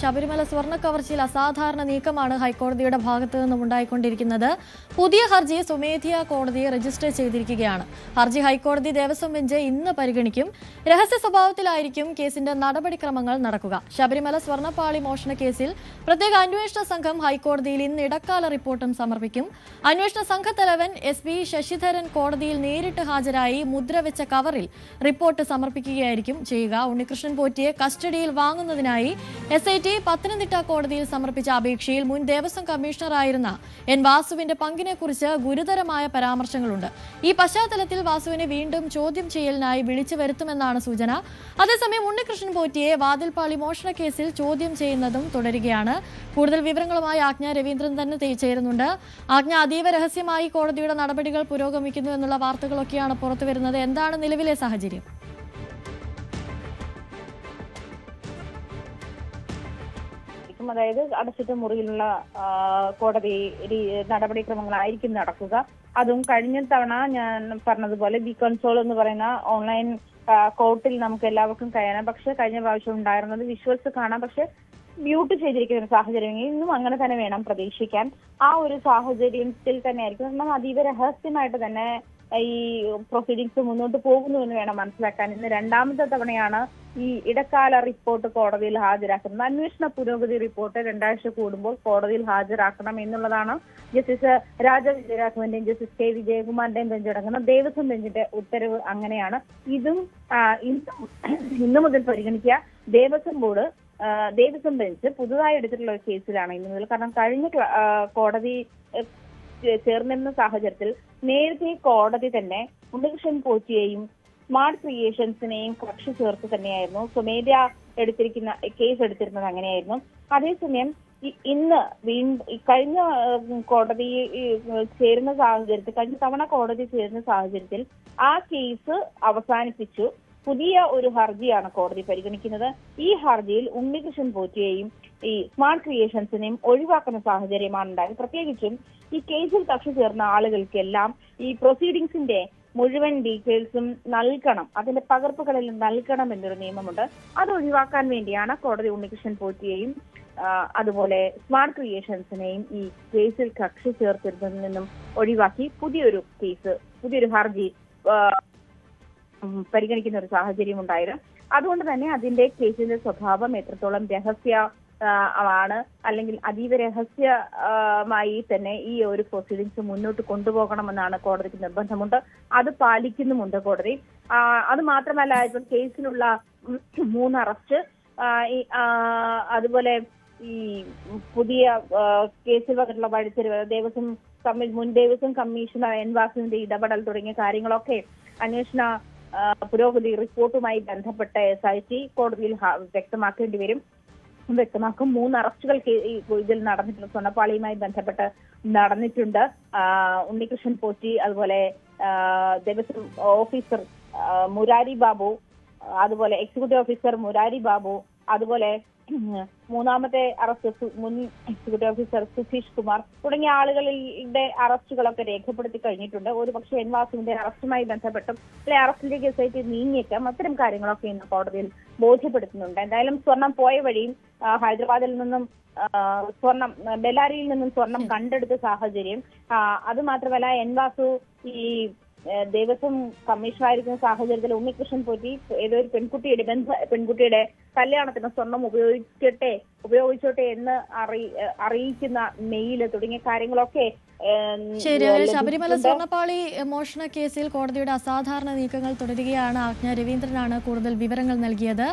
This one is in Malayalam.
ശബരിമല സ്വർണ്ണ കവർച്ചയിൽ അസാധാരണ നീക്കമാണ് ഹൈക്കോടതിയുടെ ഭാഗത്തു നിന്നും ഉണ്ടായിക്കൊണ്ടിരിക്കുന്നത്. പുതിയ ഹർജി സ്വമേധയാ കോടതിയെ രജിസ്റ്റർ ചെയ്തിരിക്കുകയാണ്. ഹർജി ഹൈക്കോടതി ദേവസ്വം ബെഞ്ച് ഇന്ന് പരിഗണിക്കും. രഹസ്യ സ്വഭാവത്തിലായിരിക്കും കേസിന്റെ നടപടിക്രമങ്ങൾ നടക്കുക. ശബരിമല സ്വർണ്ണപ്പാളി മോഷണ കേസിൽ പ്രത്യേക അന്വേഷണ സംഘം ഹൈക്കോടതിയിൽ ഇന്ന് ഇടക്കാല റിപ്പോർട്ടും സമർപ്പിക്കും. അന്വേഷണ സംഘത്തലവൻ SP ശശിധരൻ കോടതിയിൽ നേരിട്ട് ഹാജരായി മുദ്രവെച്ച കവറിൽ റിപ്പോർട്ട് സമർപ്പിക്കുകയായിരിക്കും ചെയ്യുക. ഉണ്ണികൃഷ്ണൻ പോറ്റിയെ കസ്റ്റഡിയിൽ വാങ്ങുന്നതിനായി SIT പത്തനംതിട്ട കോടതിയിൽ സമർപ്പിച്ച അപേക്ഷയിൽ മുൻ ദേവസ്വം കമ്മീഷണറായിരുന്ന N വാസുവിന്റെ പങ്കിനെക്കുറിച്ച് ഗുരുതരമായ പരാമർശങ്ങളുണ്ട്. ഈ പശ്ചാത്തലത്തിൽ വാസുവിനെ വീണ്ടും ചോദ്യം ചെയ്യലിനായി വിളിച്ചു വരുത്തുമെന്നാണ് സൂചന. അതേസമയം ഉണ്ണികൃഷ്ണൻ പോറ്റിയെ വാതിൽപ്പാളി മോഷണ കേസിൽ ചോദ്യം ചെയ്യുന്നതും തുടരുകയാണ്. കൂടുതൽ വിവരങ്ങളുമായി ആജ്ഞ രവീന്ദ്രൻ തന്നെ ചേരുന്നുണ്ട്. ആജ്ഞ, അതീവ രഹസ്യമായി കോടതിയുടെ നടപടികൾ പുരോഗമിക്കുന്നു എന്നുള്ള വാർത്തകളൊക്കെയാണ് പുറത്തുവരുന്നത്. എന്താണ് നിലവിലെ സാഹചര്യം? അതായത് അടച്ചിട്ട മുറിയിലുള്ള കോടതി നടപടിക്രമങ്ങളായിരിക്കും നടക്കുക. അതും കഴിഞ്ഞ തവണ ഞാൻ പറഞ്ഞതുപോലെ ബി കൺസോൾ എന്ന് പറയുന്ന ഓൺലൈൻ കോർട്ടിൽ നമുക്ക് എല്ലാവർക്കും കഴിയാം. പക്ഷെ കഴിഞ്ഞ പ്രാവശ്യം ഉണ്ടായിരുന്നത് വിഷ്വൽസ് കാണാം, പക്ഷെ മ്യൂട്ട് ചെയ്തിരിക്കുന്ന ഒരു സാഹചര്യം ഇന്നും അങ്ങനെ തന്നെ വേണം പ്രതീക്ഷിക്കാൻ. ആ ഒരു സാഹചര്യത്തിൽ തന്നെ ആയിരിക്കും. കാരണം അതീവ രഹസ്യമായിട്ട് തന്നെ ഈ പ്രൊസീഡിങ്സ് മുന്നോട്ട് പോകുന്നു എന്ന് വേണം മനസ്സിലാക്കാൻ. ഇന്ന് രണ്ടാമത്തെ തവണയാണ് ഈ ഇടക്കാല റിപ്പോർട്ട് കോടതിയിൽ ഹാജരാക്കുന്നത്. അന്വേഷണ പുരോഗതി റിപ്പോർട്ട് 2 ആഴ്ച കൂടുമ്പോൾ കോടതിയിൽ ഹാജരാക്കണം എന്നുള്ളതാണ് ജസ്റ്റിസ് രാജവിജയരാഘവന്റെയും ജസ്റ്റിസ് K വിജയകുമാറിന്റെയും ബെഞ്ചടങ്ങുന്ന ദേവസ്വം ബെഞ്ചിന്റെ ഉത്തരവ് അങ്ങനെയാണ്. ഇതും ഇന്നു മുതൽ പരിഗണിക്കുക. ദേവസ്വം ബെഞ്ച് പുതുതായി എടുത്തിട്ടുള്ള ഒരു കേസിലാണ് ഇന്നു മുതൽ. കാരണം കഴിഞ്ഞ കോടതി ചേർന്നിരുന്ന സാഹചര്യത്തിൽ നേരത്തെ കോടതി തന്നെ ഉണ്ണികൃഷ്ണൻ പോറ്റിയെയും സ്മാർട്ട് ക്രിയേഷൻസിനെയും കക്ഷി ചേർത്ത് തന്നെയായിരുന്നു സ്വമേധയാ കേസ് എടുത്തിരുന്നത്. അങ്ങനെയായിരുന്നു. അതേസമയം ഇന്ന് കഴിഞ്ഞ കോടതി ചേരുന്ന സാഹചര്യത്തിൽ, കഴിഞ്ഞ തവണ കോടതി ചേരുന്ന സാഹചര്യത്തിൽ ആ കേസ് അവസാനിപ്പിച്ചു. പുതിയ ഒരു ഹർജിയാണ് കോടതി പരിഗണിക്കുന്നത്. ഈ ഹർജിയിൽ ഉണ്ണികൃഷ്ണൻ പോറ്റിയെയും ഈ സ്മാർട്ട് ക്രിയേഷൻസിനെയും ഒഴിവാക്കുന്ന സാഹചര്യമാണ് ഉണ്ടായത്. പ്രത്യേകിച്ചും ഈ കേസിൽ കക്ഷി ചേർന്ന ആളുകൾക്കെല്ലാം ഈ പ്രൊസീഡിങ്സിന്റെ മുഴുവൻ ഡീറ്റെയിൽസും നൽകണം, അതിന്റെ പകർപ്പുകളിൽ നൽകണം എന്നൊരു നിയമമുണ്ട്. അത് ഒഴിവാക്കാൻ വേണ്ടിയാണ് കോടതി ഉണ്ണികൃഷ്ണൻ പോറ്റിയെയും അതുപോലെ സ്മാർട്ട് ക്രിയേഷൻസിനെയും ഈ കേസിൽ കക്ഷി ചേർത്തിരുന്നതിൽ നിന്നും ഒഴിവാക്കി പുതിയൊരു ഹർജി പരിഗണിക്കുന്ന ഒരു സാഹചര്യം ഉണ്ടായത്. അതുകൊണ്ട് തന്നെ അതിന്റെ കേസിന്റെ സ്വഭാവം എത്രത്തോളം ആണ് അല്ലെങ്കിൽ അതീവ രഹസ്യമായി തന്നെ ഈ ഒരു പ്രൊസീഡിങ്സ് മുന്നോട്ട് കൊണ്ടുപോകണമെന്നാണ് കോടതിക്ക് നിർബന്ധമുണ്ട്. അത് പാലിക്കുന്നുമുണ്ട് കോടതി. അത് മാത്രമല്ല, ഇപ്പം കേസിലുള്ള 3 അറസ്റ്റ്, അതുപോലെ ഈ പുതിയ കേസിൽ വന്നിട്ടുള്ള വഴിത്തിരിവ്, മുൻ ദേവസ്വം കമ്മീഷണർ N വാസുവിന്റെ ഇടപെടൽ തുടങ്ങിയ കാര്യങ്ങളൊക്കെ അന്വേഷണ പുരോഗതി റിപ്പോർട്ടുമായി ബന്ധപ്പെട്ട SIT കോടതിയിൽ വ്യക്തമാക്കും. 3 അറസ്റ്റുകൾ ഇതിൽ നടന്നിട്ടുണ്ട്. സ്വർണ്ണപ്പാളിയുമായി ബന്ധപ്പെട്ട് നടന്നിട്ടുണ്ട്. ഉണ്ണികൃഷ്ണൻ പോറ്റി, അതുപോലെ ദേവസ്വം ഓഫീസർ മുരാരി ബാബു, അതുപോലെ എക്സിക്യൂട്ടീവ് ഓഫീസർ മുരാരി ബാബു, അതുപോലെ മൂന്നാമത്തെ അറസ്റ്റ് മുൻ എക്സിക്യൂട്ടീവ് ഓഫീസർ സുധീഷ് കുമാർ തുടങ്ങിയ ആളുകളുടെ അറസ്റ്റുകളൊക്കെ രേഖപ്പെടുത്തി കഴിഞ്ഞിട്ടുണ്ട്. ഒരുപക്ഷെ N വാസുവിന്റെ അറസ്റ്റുമായി ബന്ധപ്പെട്ടും അറസ്റ്റിലേക്ക് SIT നീങ്ങിയേക്കാം. അത്തരം കാര്യങ്ങളൊക്കെ ഇന്ന് കോടതിയിൽ ബോധ്യപ്പെടുത്തുന്നുണ്ട്. എന്തായാലും സ്വർണം പോയ വഴിയും ഹൈദരാബാദിൽ നിന്നും ബെല്ലാരിയിൽ നിന്നും സ്വർണം കണ്ടെടുത്ത സാഹചര്യം, അത് മാത്രമല്ല N വാസു ഈ ദേവസ്വം കമ്മീഷണറായിരിക്കുന്ന സാഹചര്യത്തിൽ ഉണ്ണികൃഷ്ണൻ പോറ്റി ഏതോ ഒരു പെൺകുട്ടിയുടെ കല്യാണത്തിന് സ്വർണം ഉപയോഗിച്ചോട്ടെ എന്ന് അറിയിക്കുന്ന മെയില് തുടങ്ങിയ കാര്യങ്ങളൊക്കെ. ശരി, ശബരിമല സ്വർണ്ണപ്പാളി മോഷണ കേസിൽ കോടതിയുടെ അസാധാരണ നീക്കങ്ങൾ തുടരുകയാണ്. ആജ്ഞ രവീന്ദ്രനാണ് കൂടുതൽ വിവരങ്ങൾ നൽകിയത്.